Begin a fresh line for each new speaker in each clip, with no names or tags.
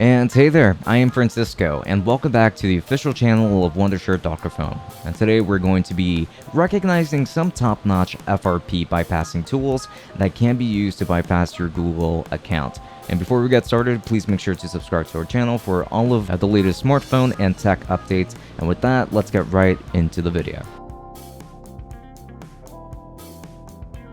And hey there, I am Francisco, and welcome back to the official channel of Wondershare Dr.Fone. And today we're going to be recognizing some top-notch FRP bypassing tools that can be used to bypass your Google account. And before we get started, please make sure to subscribe to our channel for all of the latest smartphone and tech updates. And with that, let's get right into the video.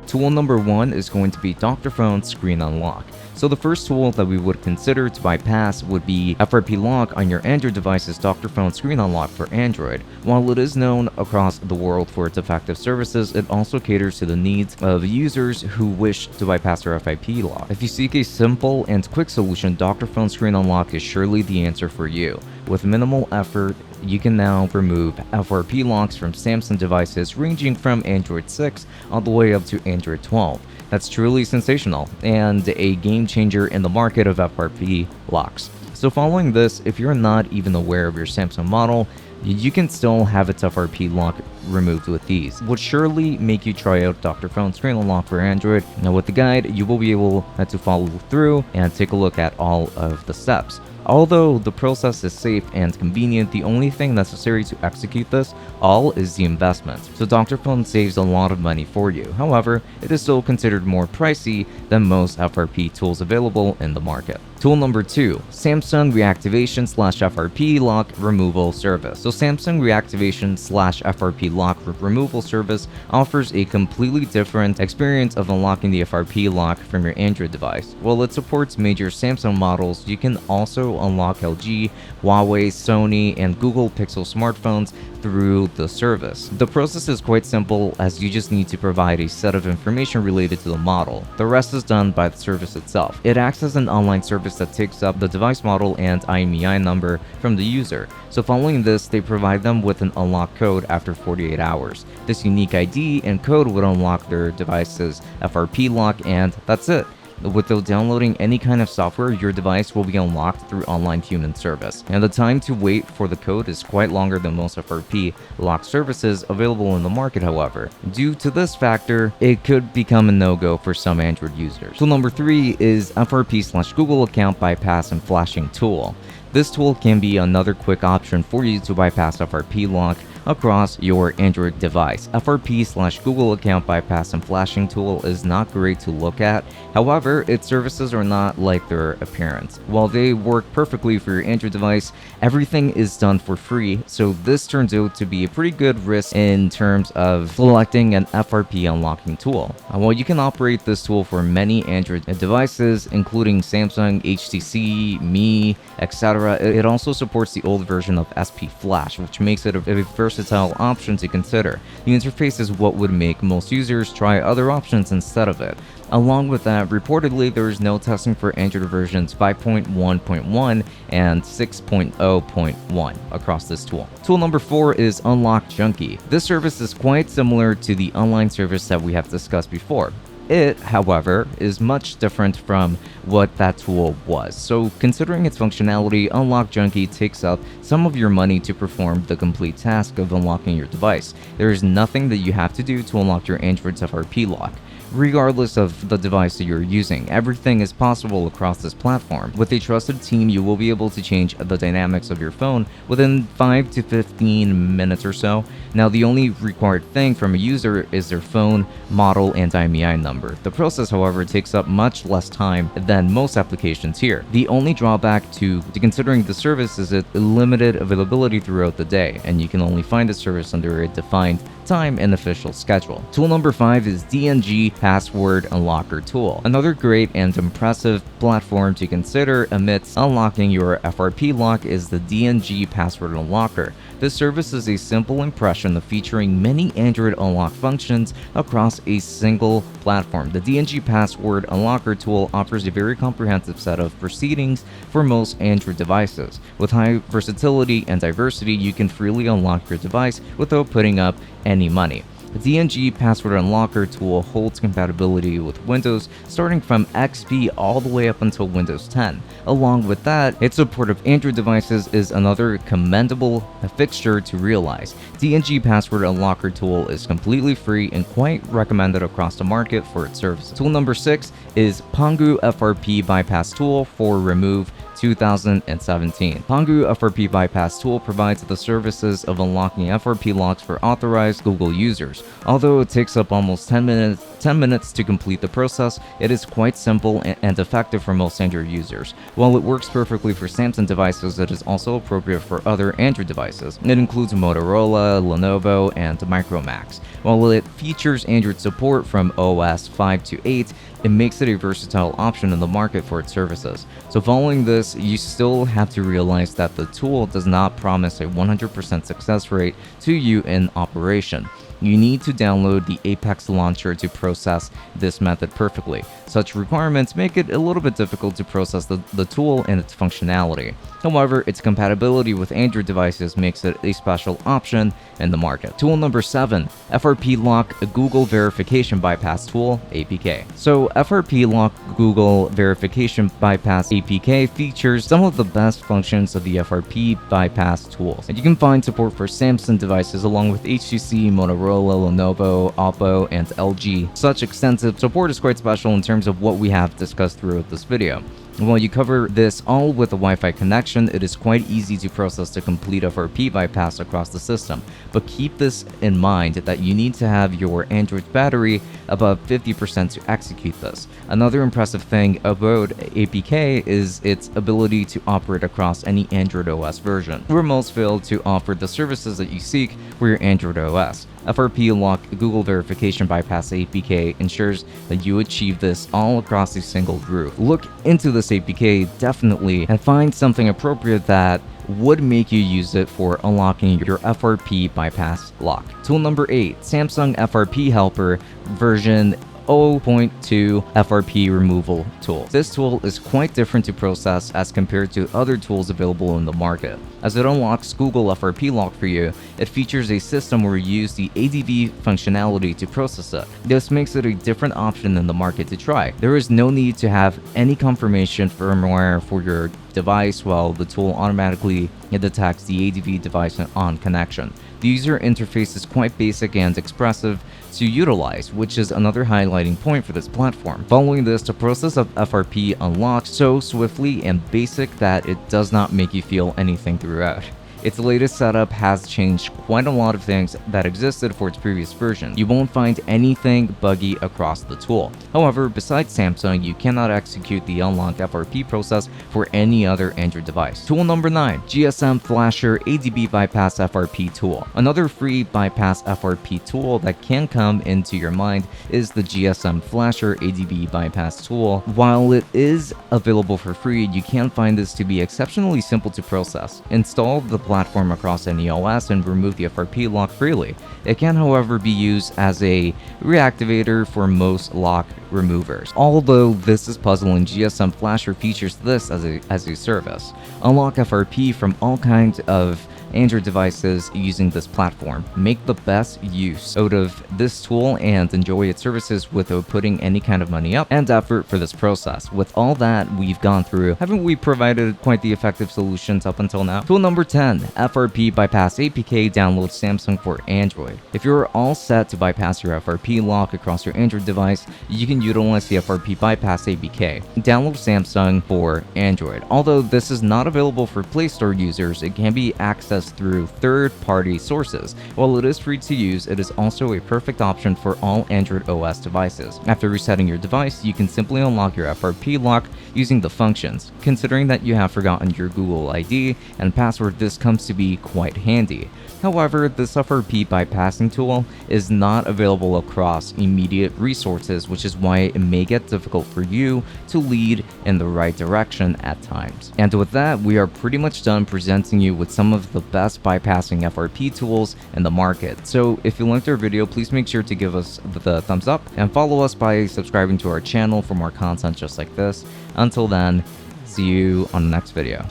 Tool number 1 is going to be DrFone Screen Unlock. So the first tool that we would consider to bypass would be FRP lock on your Android device's DrFone Screen Unlock for Android. While it is known across the world for its effective services, it also caters to the needs of users who wish to bypass their FRP lock. If you seek a simple and quick solution, DrFone Screen Unlock is surely the answer for you. With minimal effort, you can now remove FRP locks from Samsung devices ranging from Android 6 all the way up to Android 12. That's truly sensational and a game changer in the market of FRP locks. So following this, if you're not even aware of your Samsung model, you can still have its FRP lock removed with these. Would surely make you try out DrFone Screen Unlock for Android. Now with the guide, you will be able to follow through and take a look at all of the steps. Although the process is safe and convenient, the only thing necessary to execute this all is the investment. So DrFone saves a lot of money for you. However, it is still considered more pricey than most FRP tools available in the market. Tool number 2, Samsung Reactivation / FRP Lock Removal Service. So Samsung Reactivation / FRP Lock Removal Service offers a completely different experience of unlocking the FRP lock from your Android device. While it supports major Samsung models, you can also unlock LG, Huawei, Sony, and Google Pixel smartphones through the service. The process is quite simple, as you just need to provide a set of information related to the model. The rest is done by the service itself. It acts as an online service that takes up the device model and IMEI number from the user. So following this, they provide them with an unlock code after 48 hours. This unique ID and code would unlock their device's FRP lock, and that's it. Without downloading any kind of software, your device will be unlocked through online human service. And the time to wait for the code is quite longer than most FRP lock services available in the market, however. Due to this factor, it could become a no-go for some Android users. Tool number 3 is FRP / Google account bypass and flashing tool. This tool can be another quick option for you to bypass FRP lock across your Android device. FRP / Google account bypass and flashing tool is not great to look at. However, its services are not like their appearance. While they work perfectly for your Android device, everything is done for free, so this turns out to be a pretty good risk in terms of selecting an FRP unlocking tool. While you can operate this tool for many Android devices, including Samsung, HTC, Mi, etc., it also supports the old version of SP Flash, which makes it a versatile option to consider. The interface is what would make most users try other options instead of it. Along with that, reportedly there is no testing for Android versions 5.1.1 and 6.0.1 across this tool. Tool number 4 is Unlock Junkie. This service is quite similar to the online service that we have discussed before. It, however, is much different from what that tool was. So considering its functionality, Unlock Junkie takes up some of your money to perform the complete task of unlocking your device. There is nothing that you have to do to unlock your Android's FRP lock. Regardless of the device that you're using, everything is possible across this platform. With a trusted team, you will be able to change the dynamics of your phone within 5 to 15 minutes or so. Now, the only required thing from a user is their phone, model, and IMEI number. The process, however, takes up much less time than most applications here. The only drawback to considering the service is its limited availability throughout the day, and you can only find the service under a defined time and official schedule. Tool number 5 is DNG Password Unlocker Tool. Another great and impressive platform to consider amidst unlocking your FRP lock is the DNG Password Unlocker. This service is a simple impression of featuring many Android unlock functions across a single platform. The DNG Password Unlocker tool offers a very comprehensive set of proceedings for most Android devices. With high versatility and diversity, you can freely unlock your device without putting up any money. The DNG Password Unlocker tool holds compatibility with Windows starting from XP all the way up until Windows 10. Along with that, its support of Android devices is another commendable fixture to realize. DNG Password Unlocker tool is completely free and quite recommended across the market for its services. Tool number 6 is Pangu FRP Bypass Tool for Remove 2017. Pangu FRP bypass tool provides the services of unlocking FRP locks for authorized Google users. Although it takes up almost 10 minutes to complete the process, it is quite simple and effective for most Android users. While it works perfectly for Samsung devices, it is also appropriate for other Android devices. It includes Motorola, Lenovo, and Micromax. While it features Android support from OS 5 to 8, it makes it a versatile option in the market for its services. So following this, you still have to realize that the tool does not promise a 100% success rate to you in operation. You need to download the Apex launcher to process this method perfectly. Such requirements make it a little bit difficult to process the tool and its functionality. However, its compatibility with Android devices makes it a special option in the market. Tool number 7, FRP Lock Google Verification Bypass Tool, APK. So FRP Lock Google Verification Bypass APK features some of the best functions of the FRP bypass tools. And you can find support for Samsung devices along with HTC, Motorola, Lenovo, Oppo, and LG. Such extensive support is quite special in terms of what we have discussed throughout this video. While you cover this all with a Wi-Fi connection, it is quite easy to process the complete FRP bypass across the system. But keep this in mind that you need to have your Android battery above 50% to execute this. Another impressive thing about APK is its ability to operate across any Android OS version, where most fail to offer the services that you seek for your Android OS. FRP Lock Google Verification Bypass APK ensures that you achieve this all across a single group. Look into this APK definitely and find something appropriate that would make you use it for unlocking your FRP bypass lock. Tool number 8, Samsung FRP Helper version 0.2 FRP removal tool. This tool is quite different to process as compared to other tools available in the market. As it unlocks Google FRP lock for you, it features a system where you use the ADB functionality to process it. This makes it a different option in the market to try. There is no need to have any confirmation firmware for your device, while the tool automatically detects the ADB device on connection. The user interface is quite basic and expressive to utilize, which is another highlighting point for this platform. Following this, the process of FRP unlocks so swiftly and basic that it does not make you feel anything throughout. Its latest setup has changed quite a lot of things that existed for its previous version. You won't find anything buggy across the tool. However, besides Samsung, you cannot execute the unlock FRP process for any other Android device. Tool number 9, GSM Flasher ADB Bypass FRP Tool. Another free bypass FRP tool that can come into your mind is the GSM Flasher ADB Bypass Tool. While it is available for free, you can find this to be exceptionally simple to process. Install the platform across any OS and remove the FRP lock freely. It can, however, be used as a reactivator for most lock removers. Although this is puzzling, GSM Flasher features this as a service. Unlock FRP from all kinds of Android devices using this platform. Make the best use out of this tool and enjoy its services without putting any kind of money up and effort for this process. With all that we've gone through, haven't we provided quite the effective solutions up until now? Tool number 10, FRP Bypass APK Download Samsung for Android. If you're all set to bypass your FRP lock across your Android device, you can utilize the FRP Bypass APK. Download Samsung for Android. Although this is not available for Play Store users, it can be accessed through third-party sources. While it is free to use, it is also a perfect option for all Android OS devices. After resetting your device, you can simply unlock your FRP lock using the functions. Considering that you have forgotten your Google ID and password, this comes to be quite handy. However, this FRP bypassing tool is not available across immediate resources, which is why it may get difficult for you to lead in the right direction at times. And with that, we are pretty much done presenting you with some of the best bypassing FRP tools in the market. So if you liked our video, please make sure to give us the thumbs up and follow us by subscribing to our channel for more content just like this. Until then, see you on the next video.